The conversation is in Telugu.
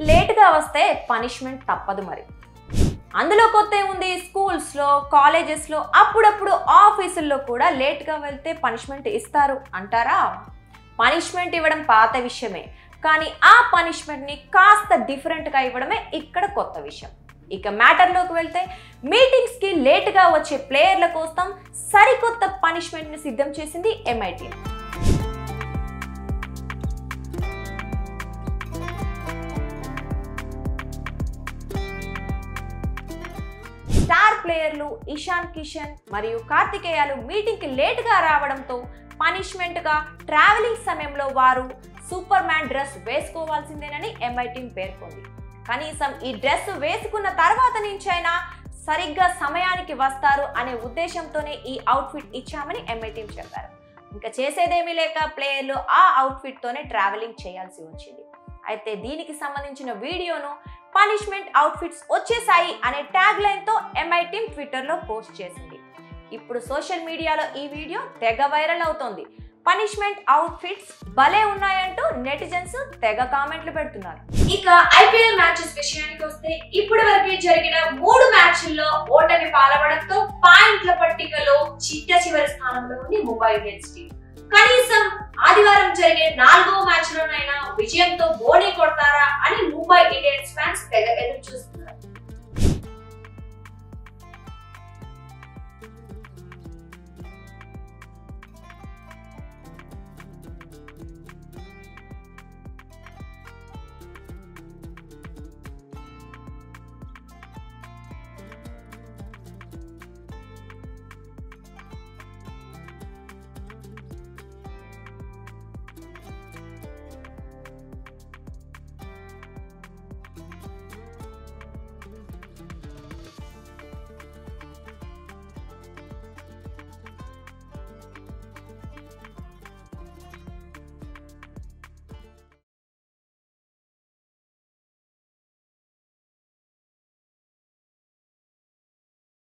లేటుగా వస్తే పనిష్మెంట్ తప్పదు మరి. అందులో కొత్త ఉంది, స్కూల్స్లో కాలేజెస్లో అప్పుడప్పుడు ఆఫీసుల్లో కూడా లేట్గా వెళ్తే పనిష్మెంట్ ఇస్తారు అంటారా? పనిష్మెంట్ ఇవ్వడం పాత విషయమే, కానీ ఆ పనిష్మెంట్ని కాస్త డిఫరెంట్గా ఇవ్వడమే ఇక్కడ కొత్త విషయం. ఇక మ్యాటర్లోకి వెళ్తే మీటింగ్స్కి లేటుగా వచ్చే ప్లేయర్ల కోసం సరికొత్త పనిష్మెంట్ని సిద్ధం చేసింది MI టీమ్. స్టార్ ప్లేయర్లు ఇషాన్ కిషన్ మరియు కార్తికేయాలు మీటింగ్కి లేటుగా రావడంతో పనిష్మెంట్గా ట్రావెలింగ్ సమయంలో వారు సూపర్ మ్యాన్ డ్రెస్ వేసుకోవాల్సిందేనని MI టీమ్ పేర్కొంది. కనీసం ఈ డ్రెస్ వేసుకున్న తర్వాత నుంచైనా సరిగ్గా సమయానికి వస్తారు అనే ఉద్దేశంతోనే ఈ అవుట్ఫిట్ ఇచ్చామని MI టీమ్ చెప్పారు. ఇంకా చేసేదేమీ లేక ప్లేయర్లు ఆ అవుట్ఫిట్తోనే ట్రావెలింగ్ చేయాల్సి వచ్చింది. అయితే దీనికి సంబంధించిన వీడియోను పనిష్మెంట్ అవుట్ఫిట్స్ వచ్చేసాయి అనే ట్యాగ్ లైన్తో MI టీమ్ ట్విట్టర్లో పోస్ట్ చేసింది. ఇప్పుడు సోషల్ మీడియాలో ఈ వీడియో తెగ వైరల్ అవుతోంది. పనిష్మెంట్ అవుట్ఫిట్స్ భలే ఉన్నాయంటూ నెటిజన్స్ తెగ కామెంట్లు పెడుతున్నారు. ఇక IPL మ్యాచెస్ విషయానికి వస్తే ఇప్పటి వరకు జరిగిన 3 మ్యాచ్ల్లో ఓటమి పాలవడంతో పాయింట్ల పట్టికలో చివరి స్థానంలో ఉంది ముంబై ఇండియన్స్ టీం. కనీసం ఆదివారం జరిగే 4వ మ్యాచ్లోనైనా విజయంతో బోనీ కొడతారా అని ముంబై ఇండియన్స్ ఫ్యాన్స్ తెగ ఎదురు చూస్తున్నారు.